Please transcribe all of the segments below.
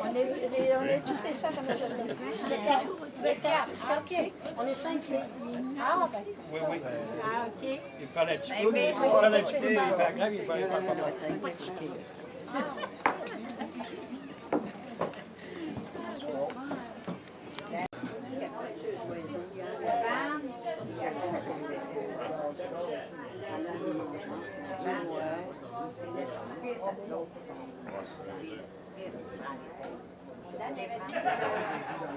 On est toutes les sœurs à Magella. Vous êtes quatre. OK. On est 5 filles. Ah, ben c'est Oui, oui. Ah, OK. Il parle un petit peu, mais il parle un petit peu, il fait grave, il va faire ça. Dan, il avait dit que c'était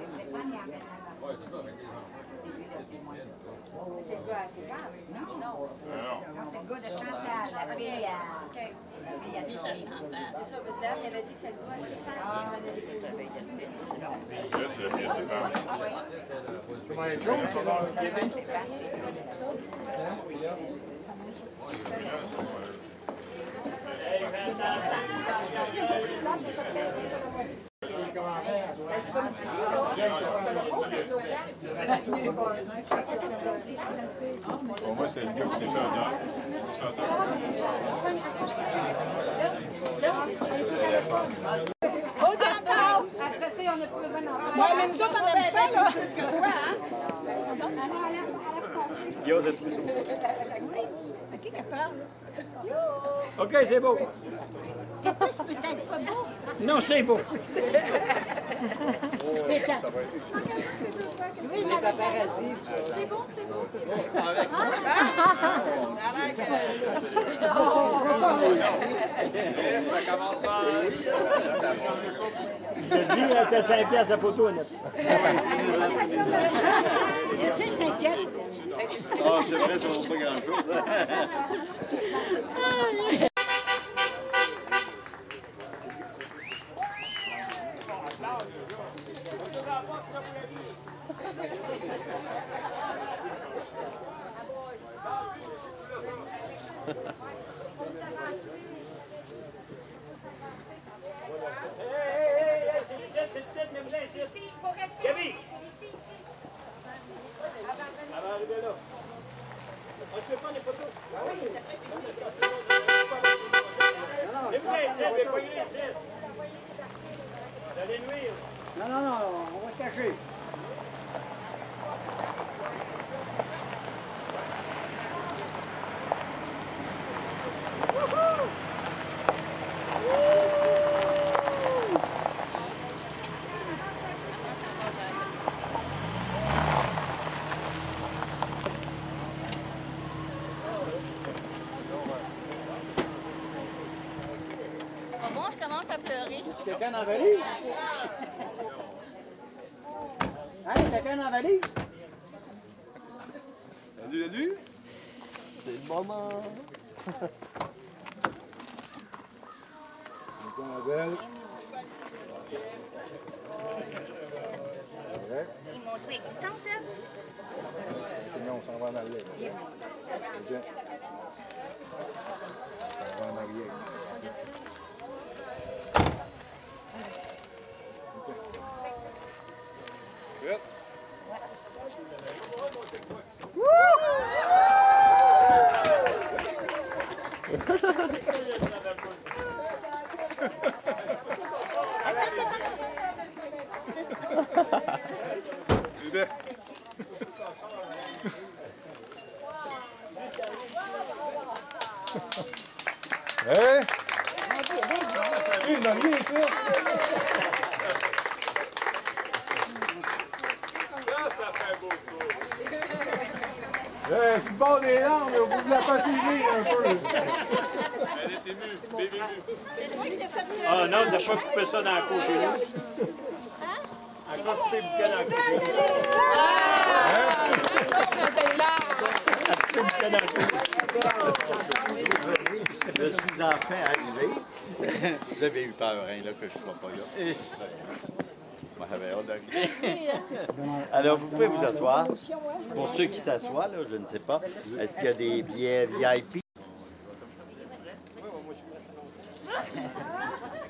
Stéphane, il amène. C'est le gars à Stéphane? Non. Non, c'est le gars de Chantal. La fille à... Il y a dit ça, Chantal. C'est ça, mais Dan, il avait dit que c'était le gars à Stéphane qui prenait les photos. Là, c'est la fille à Stéphane. Comment est Joe? Stéphane, c'est ça. C'est comme ici, là. Ça va pas mettre l'eau Pour moi, c'est le gars qui s'est fait honneur. Oh, d'accord! Après ça, on n'a plus besoin d'en faire. Ouais, mais nous autres, on aime ça, là. Guillaume, vous êtes tous au OK, capable. OK, c'est beau. C'est pas beau. Non, c'est beau. Oui, mais c'est bon, c'est bon. Ça commence par... Le vie, c'est 5 piastres la photo, Annette. C'est 5 piastres. Ah, c'est vrai, ça vaut pas grand-chose. Gabi! Avant d'arriver là. On ne fait pas les photos? Oui. Les poignets ici, les poignets ici. Vous allez nuire. Non, non, non, on va se cacher. Bon, je commence à pleurer. Quelqu'un dans la valise? Hein, quelqu'un dans la valise? Salut. C'est le moment. Belle. Ils m'ont dit qu'ils centaines. Sinon, on s'en va en arrière. Bien. On va en arrière. Good. Hein? Il n'a rien ici. Ça fait beau tour. C'est le bord des larmes, vous pouvez la faciliter un peu. Elle est émue, bébé émue. Ah non, t'as pas coupé ça dans la cour chez nous. Encore coupé le bouquet dans la cour chez nous. Je suis enfin arrivé. Vous avez eu peur, hein, là, que je ne sois pas là. Moi, j'avais hâte d'arriver. Alors, vous pouvez vous asseoir. Pour ceux qui s'assoient, là, je ne sais pas. Est-ce qu'il y a des billets VIP?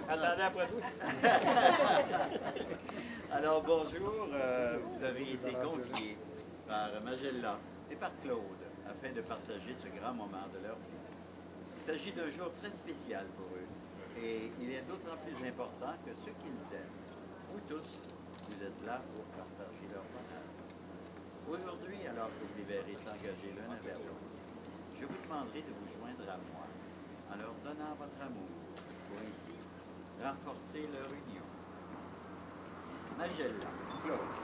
Attendez après tout. Alors, bonjour. Vous avez été conviés par Magella et par Claude afin de partager ce grand moment de leur vie. Il s'agit d'un jour très spécial pour eux. Et il est d'autant plus important que ceux qu'ils aiment, vous tous, vous êtes là pour partager leur bonheur. Aujourd'hui, alors que vous les verrez s'engager l'un vers l'autre, je vous demanderai de vous joindre à moi en leur donnant votre amour pour ainsi renforcer leur union. Magella, Claude,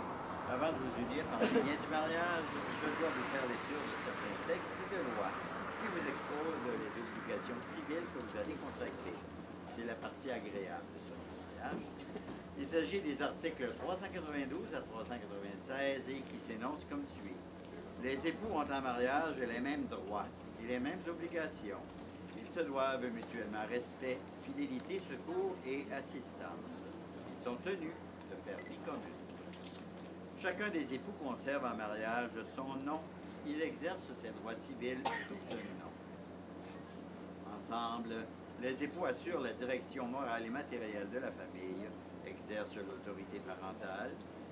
avant de vous unir par les liens du mariage, je dois vous faire lecture de certains textes de loi qui vous exposent les obligations civiles que vous allez contracter. C'est la partie agréable de ce mariage. Il s'agit des articles 392 à 396 et qui s'énoncent comme suit. Les époux ont en mariage les mêmes droits et les mêmes obligations. Ils se doivent mutuellement respect, fidélité, secours et assistance. Ils sont tenus de faire vie commune. Chacun des époux conserve en mariage son nom. Il exerce ses droits civils sous ce nom. Ensemble, les époux assurent la direction morale et matérielle de la famille, exercent l'autorité parentale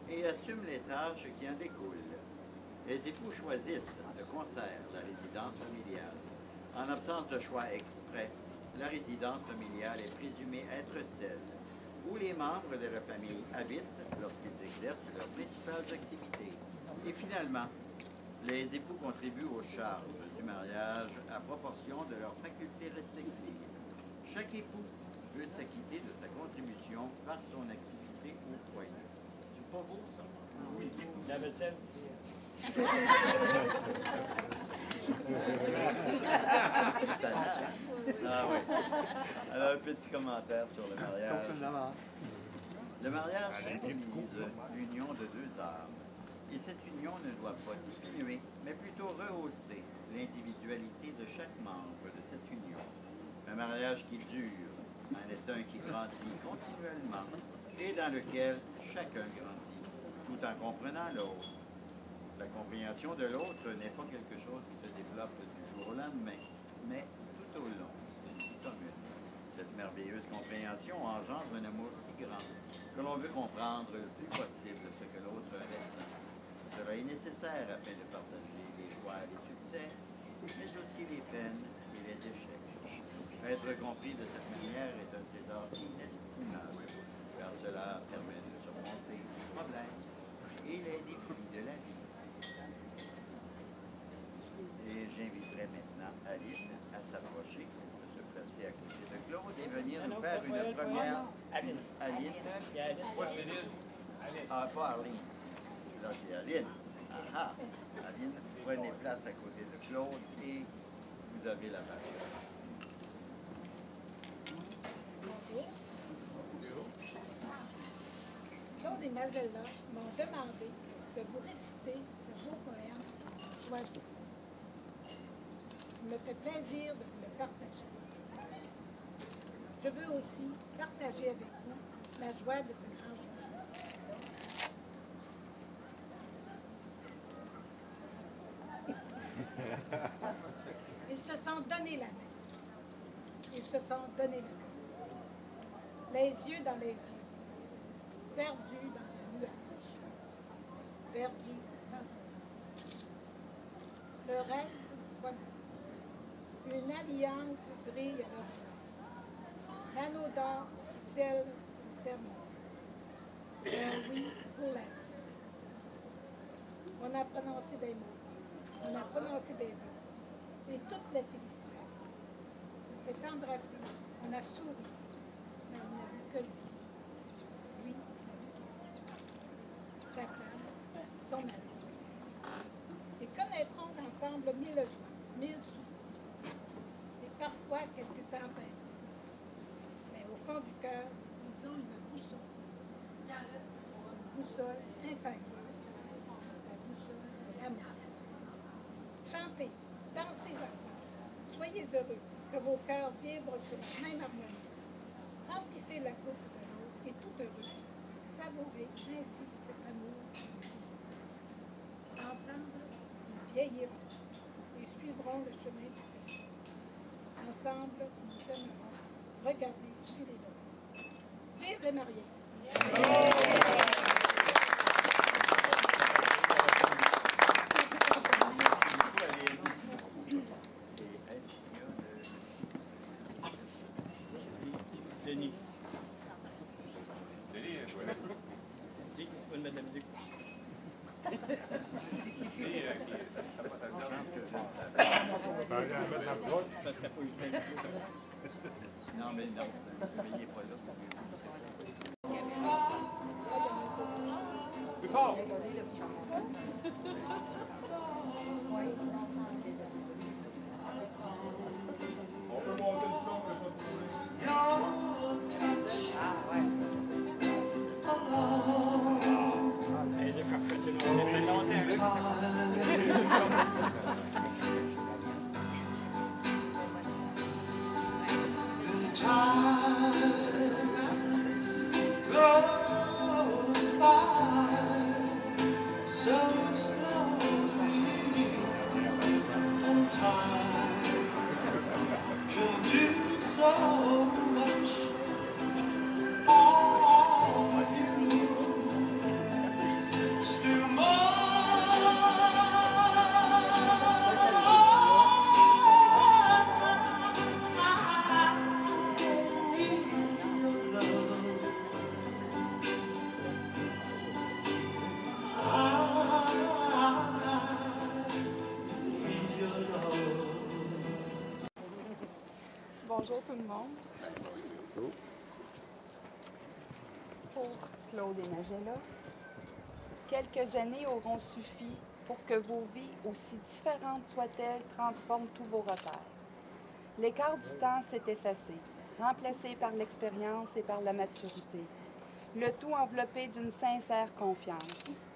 et assument les tâches qui en découlent. Les époux choisissent de concert la résidence familiale. En absence de choix exprès, la résidence familiale est présumée être celle où les membres de la famille habitent lorsqu'ils exercent leurs principales activités. Et finalement, les époux contribuent aux charges du mariage à proportion de leurs facultés respectives. Chaque époux peut s'acquitter de sa contribution par son activité au foyer. C'est pas beau, ça? Oui, la vaisselle. Ah oui. Alors, un petit commentaire sur le mariage. Le mariage symbolise l'union de deux âmes. Et cette union ne doit pas diminuer, mais plutôt rehausser l'individualité de chaque membre de cette union. Un mariage qui dure en est un qui grandit continuellement et dans lequel chacun grandit, tout en comprenant l'autre. La compréhension de l'autre n'est pas quelque chose qui se développe du jour au lendemain, mais tout au long d'une vie commune. Cette merveilleuse compréhension engendre un amour si grand que l'on veut comprendre le plus possible ce que l'autre ressent. Cela est nécessaire afin de partager les joies et les succès, mais aussi les peines et les échecs. Être compris de cette manière est un trésor inestimable, car cela permet de surmonter les problèmes et les défis de la vie. Et j'inviterai maintenant Aline à s'approcher, de se placer à côté de Claude et venir nous faire une première... Aline. Moi, c'est Aline. Ah, pas Arline. Là, c'est Aline. Ah, Aline, prenez place à côté de Claude et vous avez la parole. Claude et Magella m'ont demandé de vous réciter ce beau poème choisi. Il me fait plaisir de vous le partager. Je veux aussi partager avec vous la joie de ce grand jour. Ils se sont donné la main. Ils se sont donné le cœur. Les yeux dans les yeux. Perdus dans un nuage. Perdus dans un nuage. Le rêve, voilà. Une alliance brille à leur joie. L'anneau d'or qui scelle le serment. Un oui pour la vie. On a prononcé des mots. On a prononcé des vœux. Et toutes les félicitations. On s'est embrassé. On a souri. Mais on n'a vu que lui. Lui, sa femme, son mari. Et connaîtront ensemble 1000 joies, 1000 soucis. Et parfois quelques tempêtes. Mais au fond du cœur, ils ont une boussole. Une boussole infaillible. La boussole, c'est l'amour. Chantez, dansez ensemble. Soyez heureux, que vos cœurs vibrent sur la même harmonie. Remplissez la coupe de l'autre et tout heureux. Savourez ainsi cet amour. Ensemble, nous vieillirons et suivrons le chemin du temps. Ensemble, nous aimerons. Regardez, suivez-le. Vive les mariés! Non, mais non. Mais il n'est pas là. Plus fort! On peut monter le son, mais pas Elle est parfaite, c'est long. Elle fait longtemps. Bonjour tout le monde. Pour Claude et Magella, quelques années auront suffi pour que vos vies, aussi différentes soient-elles, transforment tous vos repères. L'écart du temps s'est effacé, remplacé par l'expérience et par la maturité, le tout enveloppé d'une sincère confiance.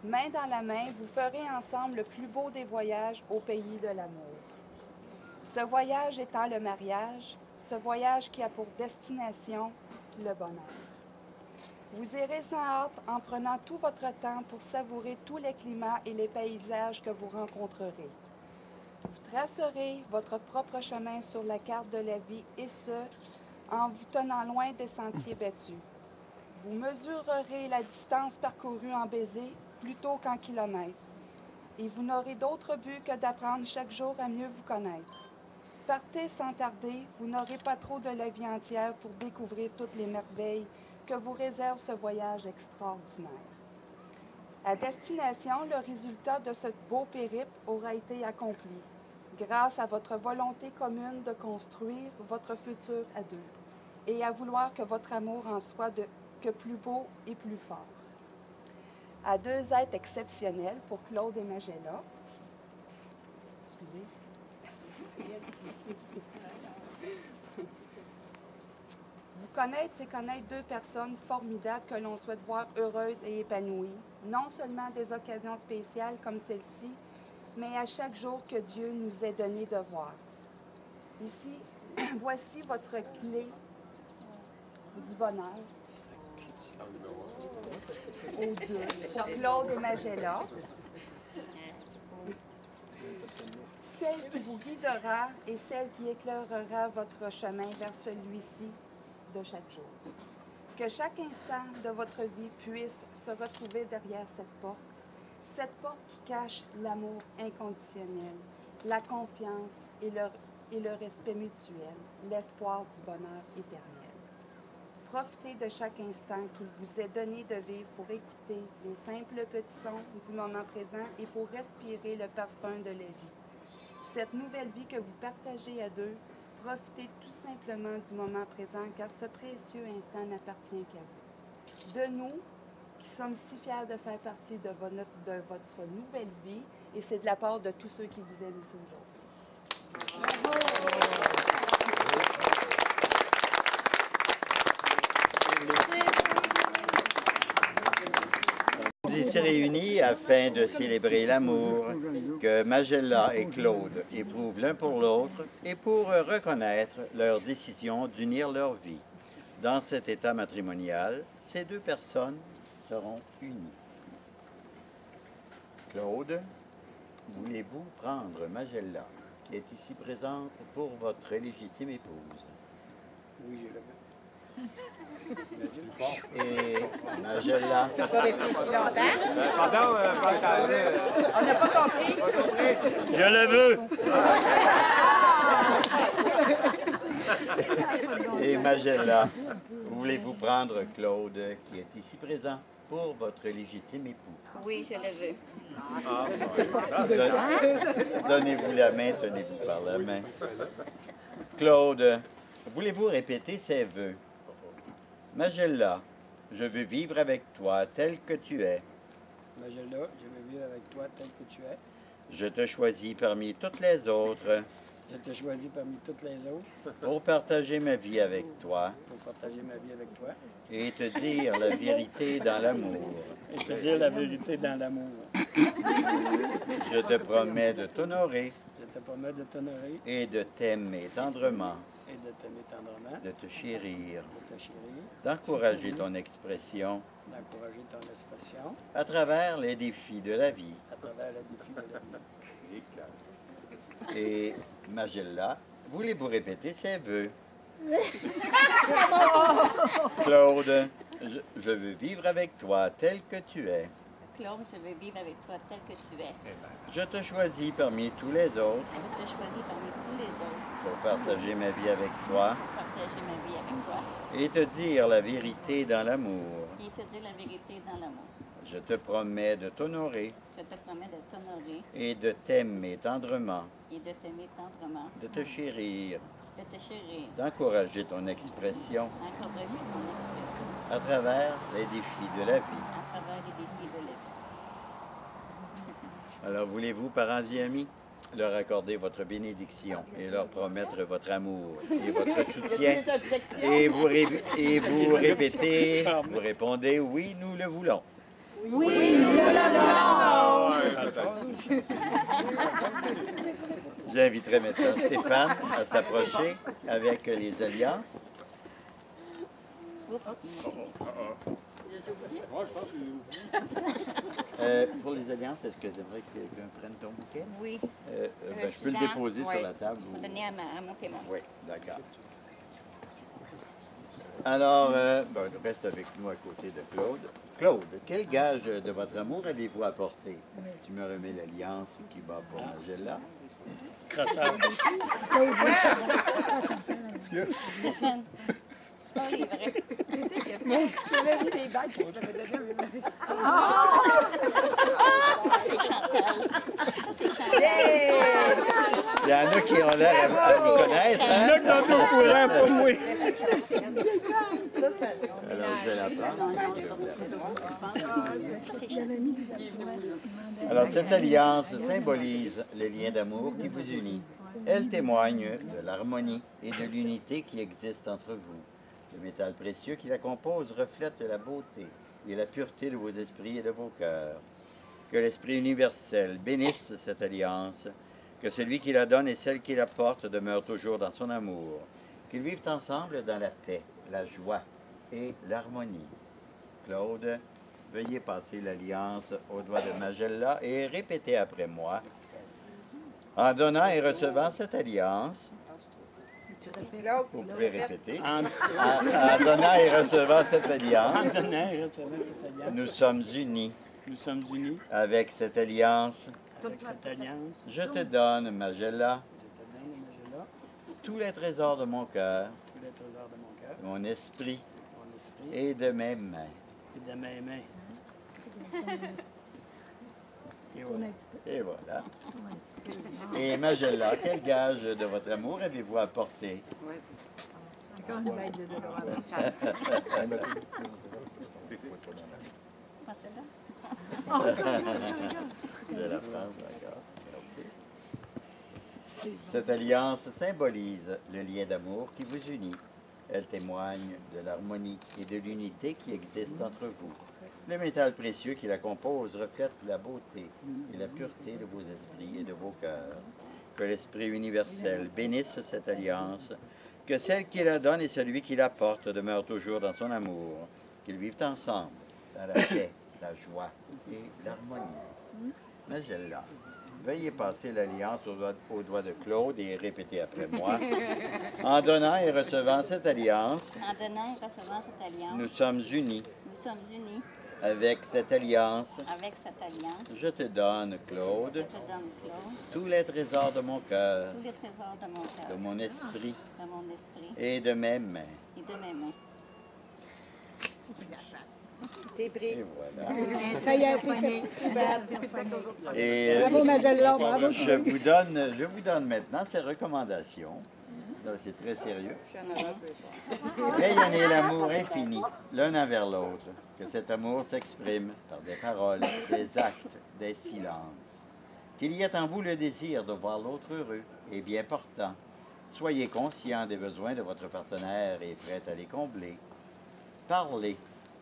Main dans la main, vous ferez ensemble le plus beau des voyages au pays de l'amour. Ce voyage étant le mariage, ce voyage qui a pour destination le bonheur. Vous irez sans hâte en prenant tout votre temps pour savourer tous les climats et les paysages que vous rencontrerez. Vous tracerez votre propre chemin sur la carte de la vie et ce, en vous tenant loin des sentiers battus. Vous mesurerez la distance parcourue en baisers plutôt qu'en kilomètres. Et vous n'aurez d'autre but que d'apprendre chaque jour à mieux vous connaître. Partez sans tarder, vous n'aurez pas trop de la vie entière pour découvrir toutes les merveilles que vous réserve ce voyage extraordinaire. À destination, le résultat de ce beau périple aura été accompli, grâce à votre volonté commune de construire votre futur à deux, et à vouloir que votre amour en soit que plus beau et plus fort. À deux êtres exceptionnels pour Claude et Magella. Excusez. Vous connaître, c'est connaître deux personnes formidables que l'on souhaite voir heureuses et épanouies, non seulement à des occasions spéciales comme celle-ci, mais à chaque jour que Dieu nous ait donné de voir. Ici, voici votre clé du bonheur. Aux deux, sur Claude et Magella. Celle qui vous guidera et celle qui éclairera votre chemin vers celui-ci de chaque jour. Que chaque instant de votre vie puisse se retrouver derrière cette porte qui cache l'amour inconditionnel, la confiance et le respect mutuel, l'espoir du bonheur éternel. Profitez de chaque instant qu'il vous est donné de vivre pour écouter les simples petits sons du moment présent et pour respirer le parfum de la vie. Cette nouvelle vie que vous partagez à deux, profitez tout simplement du moment présent car ce précieux instant n'appartient qu'à vous. De nous, qui sommes si fiers de faire partie de votre nouvelle vie, et c'est de la part de tous ceux qui vous aiment ici aujourd'hui. Ici réunis afin de célébrer l'amour que Magella et Claude éprouvent l'un pour l'autre et pour reconnaître leur décision d'unir leur vie. Dans cet état matrimonial, ces deux personnes seront unies. Claude, voulez-vous prendre Magella, qui est ici présente pour votre légitime épouse? Oui, j'ai le même. Et Magella. T'as pas réfléchi longtemps? Pardon, On n'a pas compris. je le veux. Et Magella, voulez-vous prendre Claude, qui est ici présent, pour votre légitime époux? Oui, je le veux. Donnez-vous la main, tenez-vous par la main. Claude, voulez-vous répéter ces vœux? Magella, je veux vivre avec toi tel que tu es. Magella, je veux vivre avec toi tel que tu es. Je te choisis parmi toutes les autres Je t'ai choisi parmi toutes les autres pour partager ma vie avec toi pour partager ma vie avec toi et te dire la vérité dans l'amour. et te dire la vérité dans l'amour. Je te promets de t'honorer Je te promets de t'honorer et de t'aimer tendrement, et de t'aimer tendrement, de te chérir, de te chérir, d'encourager ton expression d'encourager ton expression à travers les défis de la vie. à travers les défis de la vie. Et Magella, voulez-vous répéter ses vœux? Claude, je veux vivre avec toi tel que tu es. Claude, je veux vivre avec toi tel que tu es. Je te choisis parmi tous les autres Je te choisis parmi tous les autres pour partager ma vie avec toi pour partager ma vie avec toi et te dire la vérité dans l'amour. et te dire la vérité dans l'amour. Je te promets de t'honorer Je te promets de t'honorer et de t'aimer tendrement, et de t'aimer tendrement, de te chérir, de te chérir, d'encourager ton expression d'encourager ton expression à travers les défis de la vie. à travers les défis de la vie. Alors, voulez-vous, parents et amis, leur accorder votre bénédiction et leur promettre votre amour et votre soutien? Et vous répétez, vous répondez, oui, nous le voulons. Oui, nous le J'inviterai maintenant Stéphane à s'approcher avec les alliances. Pour les alliances, est-ce que j'aimerais que quelqu'un prenne ton bouquet? Oui. Je peux le déposer sur la table. ou- Donner à mon témoin. Oui, d'accord. Alors, reste avec nous à côté de Claude. Claude, quel gage de votre amour avez-vous apporté? Tu me remets l'alliance qui va pour Magella. Crosseur. Stéphane, c'est pas vrai. Tu avais vu les bagues que je t'avais données? Ça, c'est Chantal. Ça, c'est Chantal. Il y en a qui ont l'air à vous connaître, hein? Là, sont au courant, pas moi. Alors, je vais la prendre. Ça, c'est Chantal. Alors, cette alliance symbolise le lien d'amour qui vous unit. Elle témoigne de l'harmonie et de l'unité qui existe entre vous. Le métal précieux qui la compose reflète la beauté et la pureté de vos esprits et de vos cœurs. Que l'Esprit universel bénisse cette alliance, que celui qui la donne et celle qui la porte demeurent toujours dans son amour, qu'ils vivent ensemble dans la paix, la joie et l'harmonie. Claude, veuillez passer l'alliance au doigt de Magella et répétez après moi. En donnant et recevant cette alliance, vous pouvez répéter. En donnant et recevant cette alliance, nous sommes unis. Nous sommes unis Avec cette alliance, avec cette alliance. je te donne, Magella, Je te donne, Magella, tous les trésors de mon cœur, tous les trésors de mon cœur, de mon esprit mon esprit et de mes mains. et de mes mains. Et voilà. Et Magella, quel gage de votre amour avez-vous apporté? Ah, c'est là? De la France, d'accord. Merci. Cette alliance symbolise le lien d'amour qui vous unit. Elle témoigne de l'harmonie et de l'unité qui existe entre vous. Le métal précieux qui la compose reflète la beauté et la pureté de vos esprits et de vos cœurs. Que l'Esprit universel bénisse cette alliance, que celle qui la donne et celui qui la porte demeurent toujours dans son amour, qu'ils vivent ensemble dans la paix, la joie et l'harmonie. Magella, veuillez passer l'alliance au doigt de Claude et répétez après moi. En donnant et recevant cette alliance, En donnant et recevant cette alliance, nous sommes unis. nous sommes unis Avec cette alliance, avec cette alliance. je te donne, Je Claude, te donne, Claude, tous les trésors de mon cœur, tous les trésors de mon cœur, de mon esprit de mon esprit et de mes mains. et de mes mains. T'es pris. Et voilà. Ça y est, c'est fait. Et Bravo, Magella, bravo. je vous donne maintenant ces recommandations. Là, c'est très sérieux. Rayonnez l'amour infini, l'un envers l'autre. Que cet amour s'exprime par des paroles, des actes, des silences. Qu'il y ait en vous le désir de voir l'autre heureux et bien portant. Soyez conscient des besoins de votre partenaire et prêt à les combler. Parlez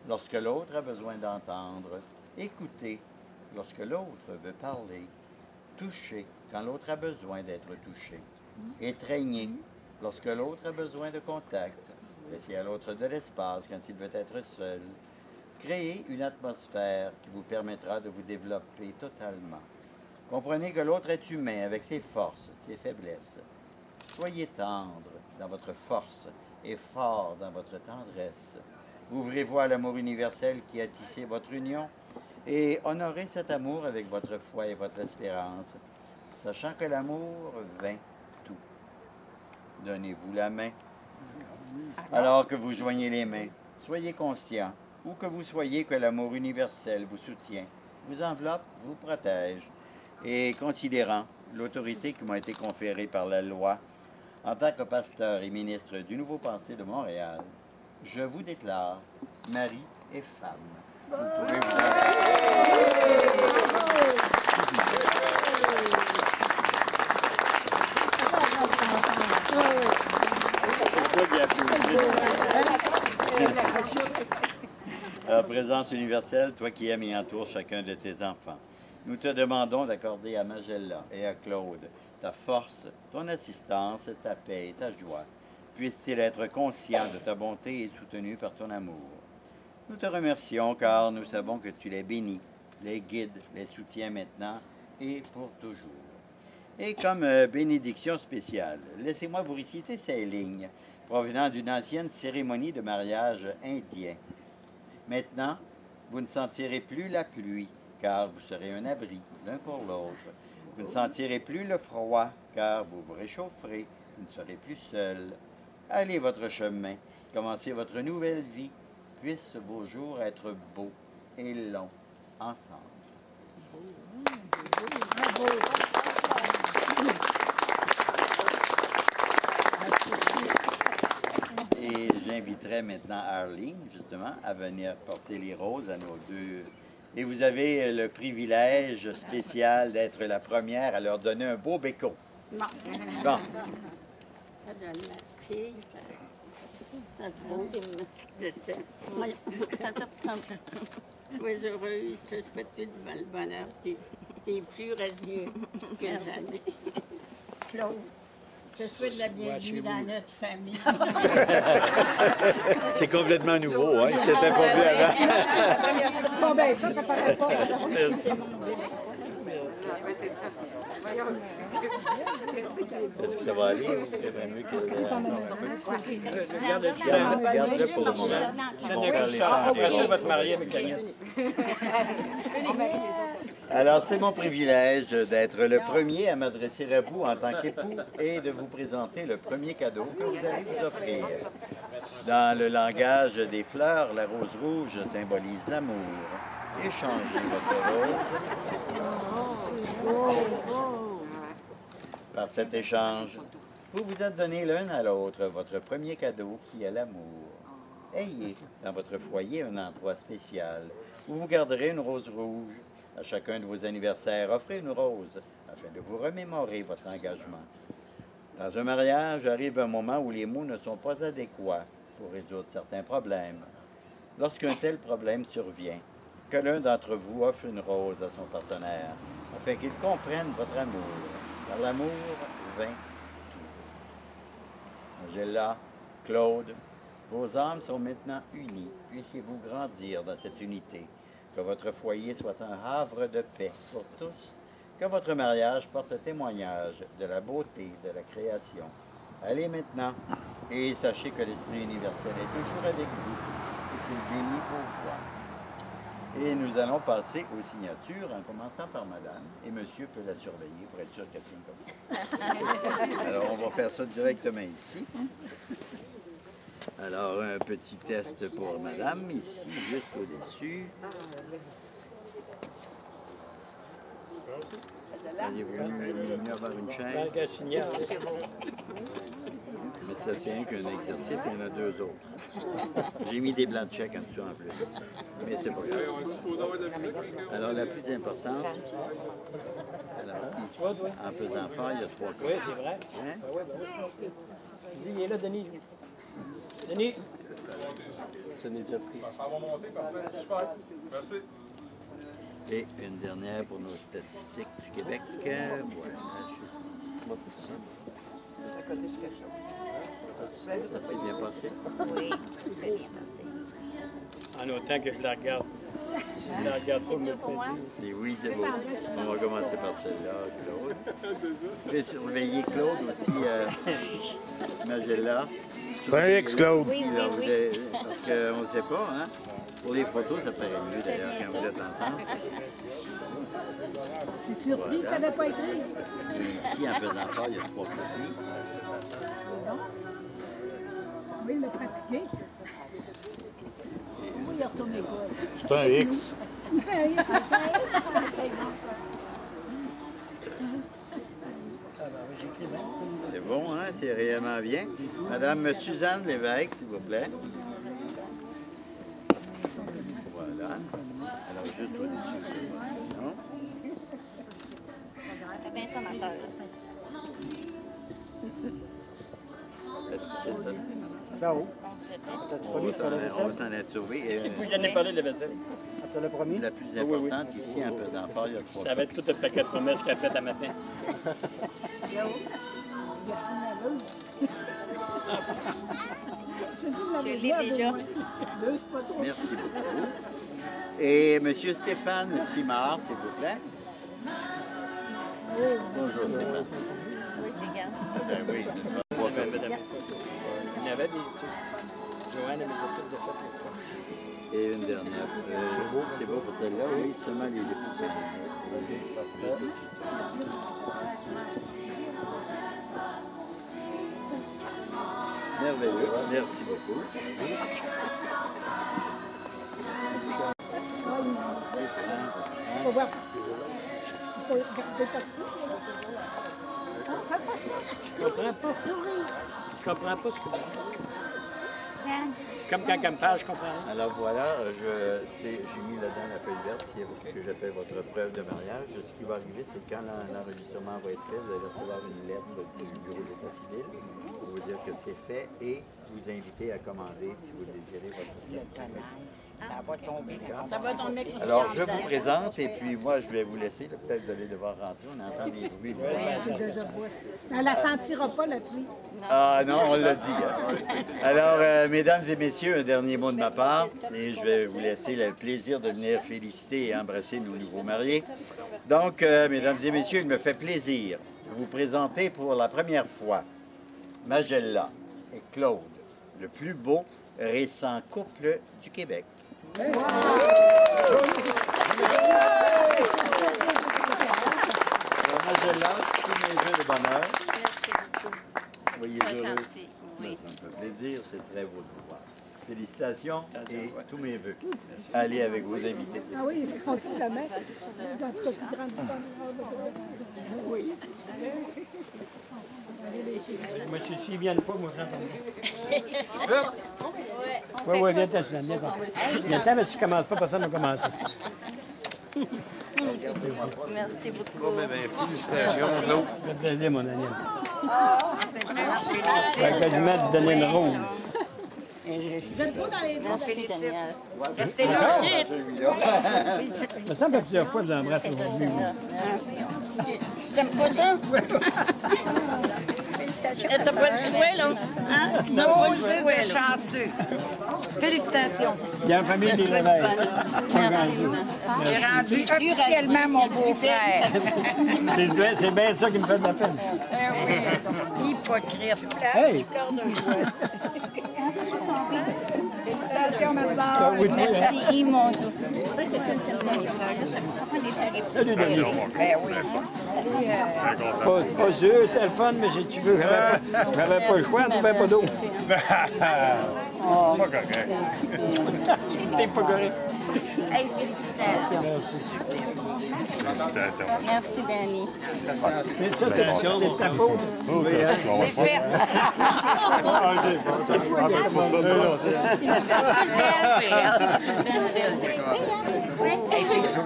lorsque l'autre a besoin d'entendre. Écoutez lorsque l'autre veut parler. Touchez quand l'autre a besoin d'être touché. Étreignez lorsque l'autre a besoin de contact. Laissez à l'autre de l'espace quand il veut être seul. Créez une atmosphère qui vous permettra de vous développer totalement. Comprenez que l'autre est humain avec ses forces, ses faiblesses. Soyez tendre dans votre force et fort dans votre tendresse. Ouvrez-vous à l'amour universel qui a tissé votre union et honorez cet amour avec votre foi et votre espérance, sachant que l'amour vainc tout. Donnez-vous la main. Alors que vous joignez les mains, soyez conscient, où que vous soyez, que l'amour universel vous soutient, vous enveloppe, vous protège. Et considérant l'autorité qui m'a été conférée par la loi, en tant que pasteur et ministre du Nouveau Pensée de Montréal, je vous déclare mari et femme. Vous pouvez vous Alors, présence universelle, toi qui aimes et entoures chacun de tes enfants, nous te demandons d'accorder à Magella et à Claude ta force, ton assistance, ta paix et ta joie. Puisse-t-il être conscient de ta bonté et soutenu par ton amour. Nous te remercions car nous savons que tu les bénis, les guides, les soutiens maintenant et pour toujours. Et comme bénédiction spéciale, laissez-moi vous réciter ces lignes provenant d'une ancienne cérémonie de mariage indien. Maintenant, vous ne sentirez plus la pluie, car vous serez un abri l'un pour l'autre. Vous ne sentirez plus le froid, car vous vous réchaufferez, vous ne serez plus seul. Allez votre chemin, commencez votre nouvelle vie, puissent vos jours être beaux et longs ensemble. Et j'inviterai maintenant Arlene, justement, à venir porter les roses à nos deux. Et vous avez le privilège spécial d'être la première à leur donner un beau béco. Non. Bon. Ça donne ma fille. Ça te vaut sois heureuse, je te souhaite tout le bonheur. T'es plus radieux que jamais. Claude, je te souhaite la bienvenue dans notre famille. C'est complètement nouveau, hein? C'était pas vu avant. Bon, ben, ça paraît pas. Merci. Est-ce que ça va aller ou c'est mieux que... Garde-le pour le moment. Après ça, va te marier avec Agnès. Alors, c'est mon privilège d'être le premier à m'adresser à vous en tant qu'époux et de vous présenter le premier cadeau que vous allez vous offrir. Dans le langage des fleurs, la rose rouge symbolise l'amour. Échangez votre rose. Par cet échange, vous vous êtes donné l'un à l'autre votre premier cadeau qui est l'amour. Ayez dans votre foyer un endroit spécial où vous garderez une rose rouge. À chacun de vos anniversaires, offrez une rose afin de vous remémorer votre engagement. Dans un mariage, arrive un moment où les mots ne sont pas adéquats pour résoudre certains problèmes. Lorsqu'un tel problème survient, que l'un d'entre vous offre une rose à son partenaire afin qu'il comprenne votre amour, car l'amour vainc tout. Angela, Claude, vos âmes sont maintenant unies. Puissiez-vous grandir dans cette unité. Que votre foyer soit un havre de paix pour tous. Que votre mariage porte témoignage de la beauté de la création. Allez maintenant et sachez que l'Esprit universel est toujours avec vous et qu'il bénit vos voix. Et nous allons passer aux signatures en commençant par Madame. Et Monsieur peut la surveiller pour être sûr qu'elle signe comme ça. Alors, on va faire ça directement ici. Alors, un petit test pour Madame, ici, juste au-dessus. Allez-vous mieux avoir une chaise? Mais ça, c'est rien qu'un exercice, il y en a 2 autres. J'ai mis des blancs de chèque en dessous en plus. Mais c'est pas grave. Alors, la plus importante, alors ici, en pesant fort, il y a 3 codes. Oui, c'est vrai. Hein? Il est là, Denis. Denis. Ça va monter, parfait. Super. Merci. Et une dernière pour nos statistiques du Québec. Voilà, juste ici. Ça s'est bien passé? Oui, très bien passé. En autant que je la regarde. Si je la regarde pas, me le fait dire. Oui, c'est beau. On va commencer par celle-là, Claude. Je vais surveiller Claude aussi, Magella. Félix, Claude. Aussi, là, parce qu'on ne sait pas, hein? Pour les photos, ça paraît mieux d'ailleurs quand vous êtes ensemble. Je suis surpris que ça n'avait pas écrit. Et ici, en faisant fort, il y a 3 copies. Oui, il l'a pratiqué. Oui, il a retourné pas. C'est un X. Il fait un X. C'est bon, hein? C'est réellement bien. Madame Suzanne Lévesque, s'il vous plaît. Voilà. Alors, juste au-dessus. Non? Fais bien ça, ma soeur. Est-ce que c'est ça? Là-haut. On va s'en être sauvé. Vous en avez parlé de la vaisselle. Tu l'as promis? La plus importante ici, en pesant fort, il y a 3 Ça va être tout un paquet de promesses qu'elle a fait à matin. Je l'ai déjà. Merci beaucoup. Et M. Stéphane Simard, s'il vous plaît. Bonjour, Stéphane. Ben oui, Madame. Il y avait des... Joanne avait toutes de fait. Et une dernière. C'est beau pour celle-là, oui, seulement les photos. Merveilleux, merci beaucoup. Il faut voir. Il faut regarder partout. Je comprends pas. Je comprends pas ce que... C'est comme quand elle me parle, je comprends rien. Alors voilà, j'ai mis là-dedans la feuille verte, c'est ce que j'appelle votre preuve de mariage. Ce qui va arriver, c'est quand l'enregistrement va être fait, vous allez recevoir une lettre du bureau d'état civil pour vous dire que c'est fait et vous inviter à commander si vous désirez votre certificat. Ça va tomber. Ça va tomber. Alors, je vous présente et puis moi, je vais vous laisser. là, Peut-être vous allez devoir rentrer. On entend des bruits. C'est déjà beau. Elle ne la sentira pas, la pluie. Ah non, on l'a dit. Hein. Alors, mesdames et messieurs, un dernier mot de ma part. Et je vais vous laisser le plaisir de venir féliciter et embrasser nos nouveaux mariés. Donc, mesdames et messieurs, il me fait plaisir de vous présenter pour la première fois Magella et Claude, le plus beau récent couple du Québec. Wow. Magella, tous mes vœux de bonheur. Merci beaucoup. Soyez Très heureux. gentil. Oui. Ça me fait plaisir, c'est très beau de vous voir. Félicitations et tous mes vœux. Allez avec vos invités. Ah oui, c'est compris comment. En tout cas, tu grandis pas. Oui. Moi, s'ils ne viennent pas, moi, je rentre. Oui, viens-t'en, Suzanne, viens-t'en. Viens-t'en, mais si tu ne commences pas, personne ne va commencer. Merci beaucoup. Bon, ben, félicitations, Claude. Je vais te l'aider, mon ami. C'est vraiment Je vais quasiment te donner une rose. Vous êtes beau dans les deux. Merci, Daniel. Restez là. Ça fait plusieurs fois que je l'embrasse aujourd'hui. T'aimes pas ça? Félicitations. T'as pas de souhait, là? Hein? T'as pas de souhait, là? Chanceux. Félicitations. Il y a une famille des réveils. J'ai rendu officiellement mon beau-frère. C'est bien ça qui me fait de la peine. Oui. Hypocrite. Hey! Tu pleures de joie. Félicitations, ma soeur. Merci, mon dos. Salut, Denis. Ben oui. Pas sûr, c'est le fun, mais si tu veux, j'avais pas le choix, on ne trouvait pas d'eau. C'est pas correct. C'était pas correct. Hey, félicitations. Félicitations. Merci, Danny. Félicitations. C'est ta faute. C'est fait. Merci, ma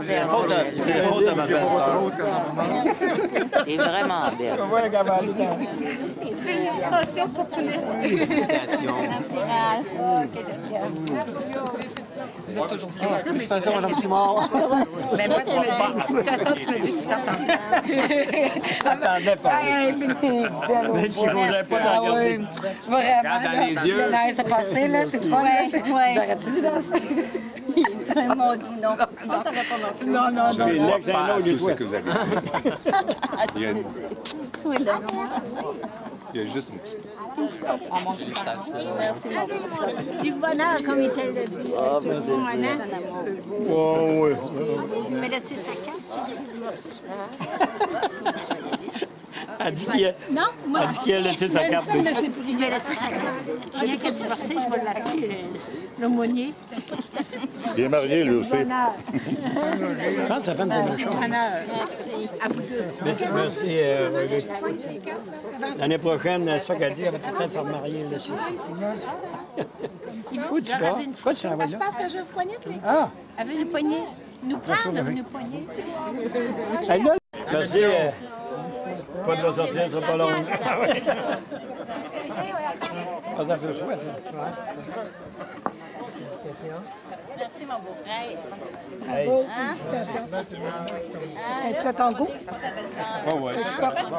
C'est la faute de ma belle-sœur. T'es vraiment belle. Félicitations pour poulet. Félicitations. Merci, Ralph. Vous êtes toujours bien. Félicitations, Mme Simard. Mais moi, tu me dis, de toute façon, tu me dis que je t'entends. Je t'attendais pas. Même si je n'osais pas la regarder. Vraiment. Regarde dans les yeux. Le nerf s'est passé, là. C'est le fun, là. Tu aurais-tu vu danser? Mon doux, non. Non, ça va pas marcher. Non, non, non. J'ai l'ex un autre, j'ai C'est que vous avez dit. Il y a, Toi, là. il y a juste une petite... Du bonheur, comme il te l'a dit. Oh, oui. Il m'a laissé sa carte. Elle dit qu'il a... Non, moi, Elle dit qu'il a laissé sa carte. il m'a laissé sa carte. J'ai rien qu'à divorcer, je vais l'appeler l'aumônier. Il est marié, lui aussi. Je pense que ça fait une bonne chose. Merci. À vous deux. Merci, Roger. L'année prochaine, ça qu'elle dit, elle va peut-être se remarier là-dessus. Où tu vas? Pourquoi tu s'en vas là? Je pense que j'ai une poignée. Ah! Elle veut nous poigner. Nous prendre, nous poigner. Hey, là, merci. Pas de la sortir, c'est pas long. Ah, ça fait chouette. Merci, mon beau-frère. Bravo, félicitations. T'as-tu à ton goût? Oh, ouais. Es-tu correct?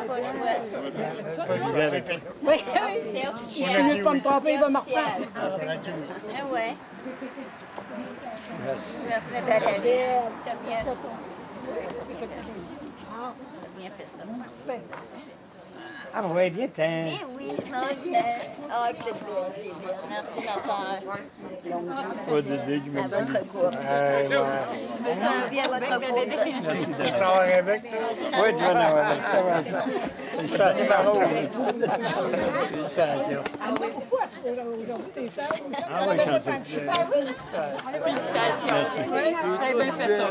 Pas chouette. Oui, si je suis mieux de pas me tromper, il va me reprendre. Ah ouais. Merci. Merci, ma belle amie. T'as bien fait ça. Parfait. Ah, ouais, viens, t'es. Eh oui, bien. Ah, t'es belle. Merci, ma soeur. Pas d'idée qui m'a À votre couple. Tu veux dire un bien à votre couple? Merci d'être. Tu vas avoir avec? Oui, tu vas en avoir avec. C'est avant ça. Félicitations. Félicitations. Pourquoi aujourd'hui t'es seule? Ah oui, chanceux. Félicitations. Merci. Très bien fait ça.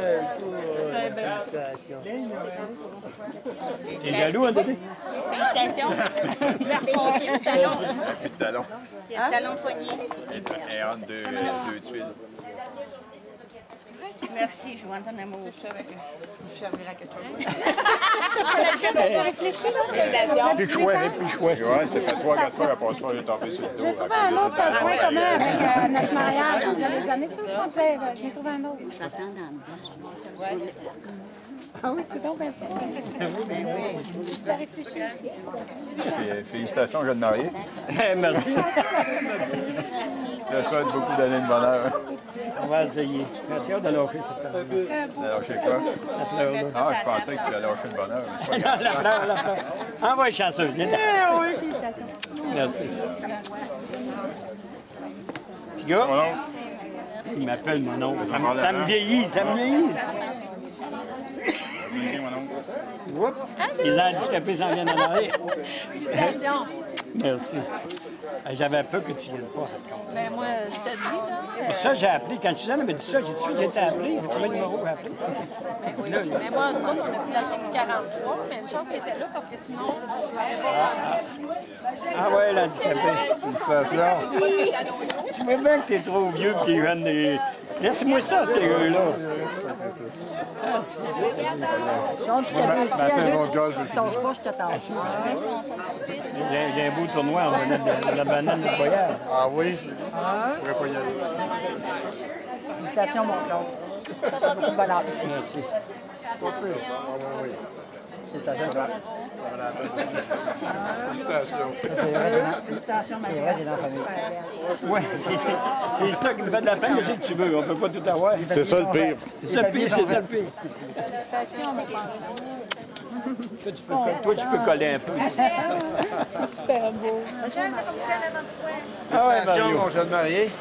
Très bien. Félicitations. T'es jaloux, hein, Dédé? Félicitations. Merci, le talon. Plus de talons. Le talon poignet. Et entre deux tuiles. Merci, Joanne, ton amour. Je servirai à quelque chose. Ça réfléchit, là. Plus chouette, plus chouette. Ouais, c'est fait 3-4 fois qu'elle passe pas, elle est tombée sur le dos. J'ai trouvé un autre point commun avec notre mariage. Il y a des années, tu sais, je pensais, je vais trouver un autre. Ah oui, c'est donc bien fait. C'est à réfléchir aussi. Félicitations, jeune marié. Merci. Je te souhaite beaucoup d'années de bonheur. On va essayer. Merci de lâcher cette table. T'as lâché quoi? La fleur, là. Ah, je pensais que tu allais lâcher le bonheur. mais c'est pas grave. La fleur, la fleur. Envoie chanceux. Viens Ah oui, félicitations. Merci. Petit gars? Mon nom? Il m'appelle mon nom. Ça me vieillit, ça me vieillit. Oups. Les handicapés s'en viennent en arrière. Merci. J'avais peur que tu ne viennes pas, en fait. Mais moi, je te dis, là. Pour ça, j'ai appelé. Quand Suzanne m'avait dit ça, j'ai tout de suite été appelé. J'ai trouvé le numéro pour appeler. Oui. Mais moi, nous autres, on a placé du 43, mais une chance qu'elle était là parce que sinon, Ah ouais, l'handicapé. Félicitations. Tu vois bien que t'es trop vieux et qu'ils viennent des... Laisse-moi ça, ces gars-là. J'ai un beau tournoi en venant de la banane de voyage. Ah oui? Je ne vais pas y aller. félicitations, mon Claude. Beaucoup de bonheur. Merci. Félicitations, Joanne. Félicitations. C'est vrai, t'es dans la famille. Oui, c'est ça qui me fait de la peine, mais c'est que tu veux. On ne peut pas tout avoir. C'est ça le pire. C'est ça le pire, c'est ça le pire. Félicitations, mon père. Toi, tu peux coller un peu. Super beau. Ah ouais, Félicitations, Mario. mon jeune marié.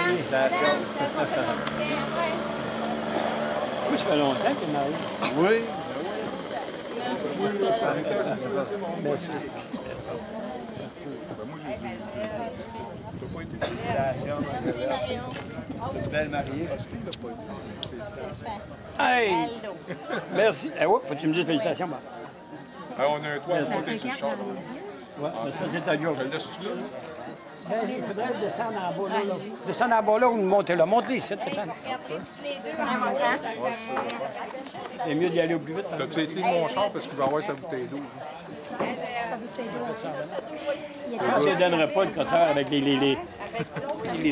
Félicitations. Moi, ça fait longtemps qu'il est marié. Oui. Merci. Oui, Félicitations, Merci, Marion. Belle mariée. Hey! Hello. Merci. Eh oui, faut que tu me dises félicitations. Bon. On a un toit à monter sur le char. Ouais, mais ça, c'est un joke. Je le laisse là. Ben, il faudrait descendre en bas là. Descendre en bas là ou monter là. Monte-les ici, descendre. C'est mieux d'y aller au plus vite. T'as-tu été mon char parce qu'il va avoir sa bouteille d'eau? Je ne donnerait pas le concert avec les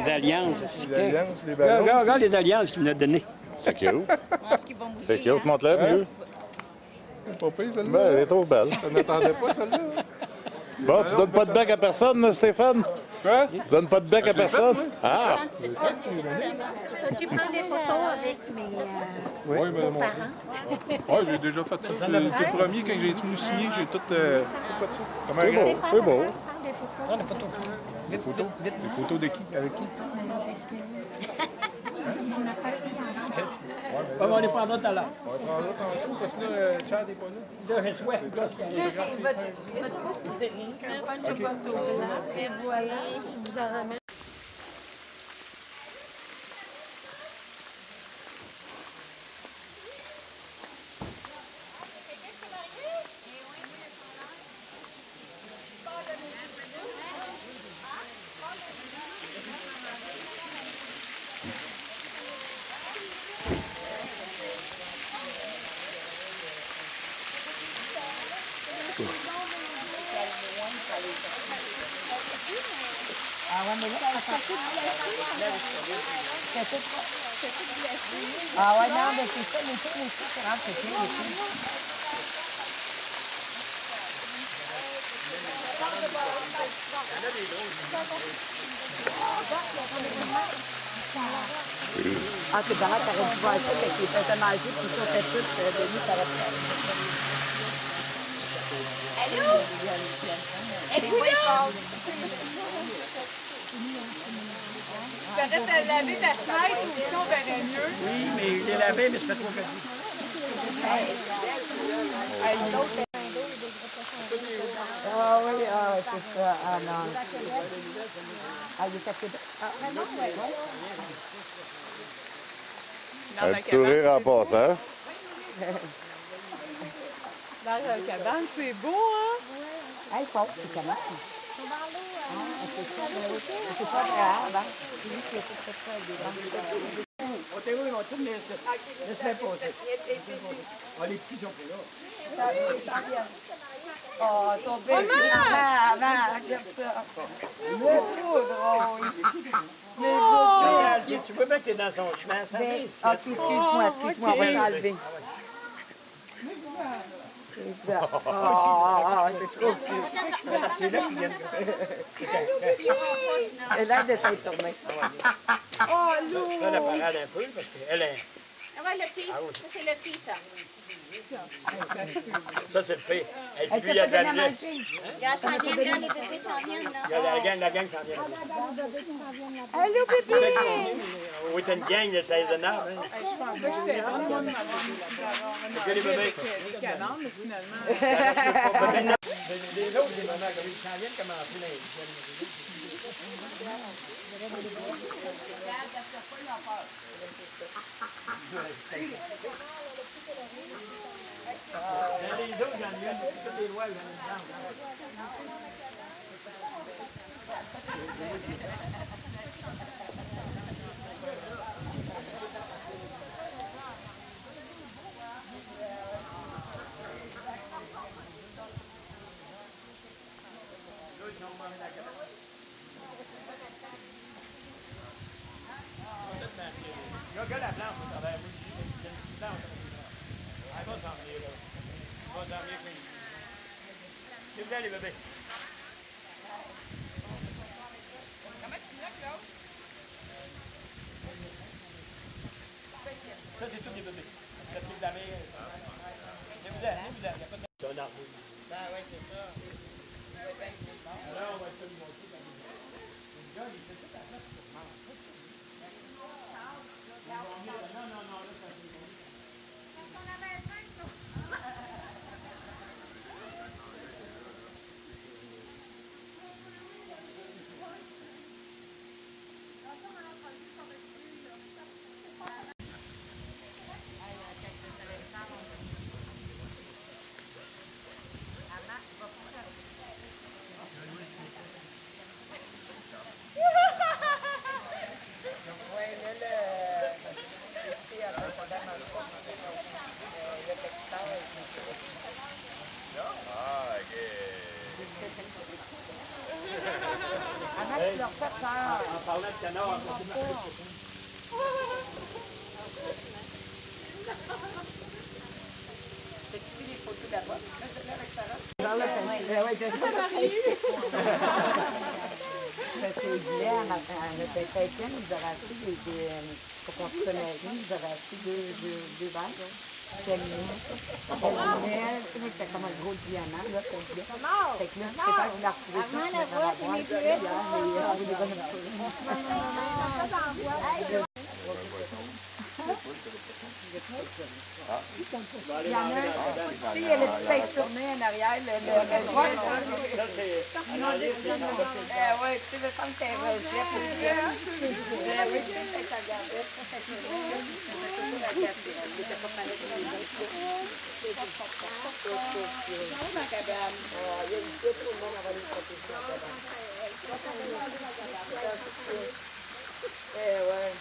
alliances. Les alliances, les ballons. Regarde les alliances qu'il nous a données. C'est cute. Est-ce qu'ils vont mouiller? C'est cute, montre-la, mieux. C'est pas pire, celle-là. Ben, elle est trop belle. On n'attendait pas, celle-là. Bon, tu donnes pas de bec à personne, là, Stéphane? Quoi? Tu donnes pas de bec à personne? Ah! C'est prendre des photos avec mes Oui, mais mon parents. Oui, j'ai déjà fait ça. C'était le premier, quand j'ai tout signé, j'ai tout fait ça. Comme un C'est beau, c'est beau. Prends des photos. Des photos? Des photos de qui? Avec qui? On va les prendre tout à l'heure. On va prendre l'autre tantôt, parce que là, Chad n'est pas là. Là, je souhaite le gars qui arrive. Merci beaucoup. Et voilà, je vous en remercie. Ah ouais, non, mais c'est ça, les filles aussi, c'est rare, c'est bien, les filles. Ah, c'est pareil, t'aurais dû voir ça, quand ils faisaient manger, puis ils sautaient tous, Denis, ça va faire. Allô? Écoute-là! Tu arrêtes de laver ta fenêtre ou si on verrait mieux? Oui, mais il est lavé, mais je fais trop petit. Ah oui, ah, c'est ça. Ah non. Ah, il est à Québec. Ah, non, ouais. Un petit sourire en passant. Dans la cabane, c'est beau, hein? Hey, pauvre, c'est comment? C'est pas grave, hein? C'est lui qui a tout fait ça avec des grandes. On t'est où, on tourne laisse-les passer. Ah, les petits sont plus là. Oh, son bébé. Maman, regarde ça. Il est trop drôle. Tu vois bien que t'es dans son chemin, ça vient ici. Ok, excuse-moi, on va s'enlever. C'est ça. Oh, c'est trop cute. C'est là qu'il vient. Elle a l'air de s'intourner. Oh, Lou! Je fais la parade un peu parce qu'elle est. Ah ouais, le pire. Ça, c'est le pire, ça. Ça, c'est le pire. Et Elle puis, il y a de t'a la pas donné à musique. manger. Regarde, ça vient, regarde, les bébés s'en viennent, là. Il y a la gang s'en vient. Allô, bébé! Oui, t'as une gang de 16 ans. Hein? Je pensais que j'étais bonne. Que les bébés. Les calandes, mais finalement. Les autres, les mamans, comme ils s'en viennent commencer dans les autres, j'en ai toutes les lois, j'en ai Regarde la planche au travers. Il y a une planche. Elle va s'en venir, là. Elle va s'en venir. C'est bien, les bébés. Comment tu l'as, Claude? Ça, c'est tous les bébés. Ça, tous les amis. Venez-vous-en, venez-vous-en. Il n'y a pas de... C'est un arbre. Ben oui, c'est ça. Alors, on va te le montrer. Le gars, il fait tout à place pour manger. Non, là, ça fait bon. Est-ce qu'on avait faim, fait peur. En parlant de canard. T'as-tu vu les photos là-bas? Là, je l'ai avec Sarah. C'est bien, à notre cinquième, ils auraient acheté pour qu'on se connaisse, ils auraient acheté deux bagues. C'était Noël, c'était comme un gros diamant, là, complet. Fait que là, je sais pas, vous la retrouvez ça, je vais la voir, il y en a un, tu sais, il y a le petit ceinture en arrière, le droit. Ça, c'est analyse. Oui, tu sais, le temps que t'es rejet, puis oui, c'est ça, regardait. Ouais.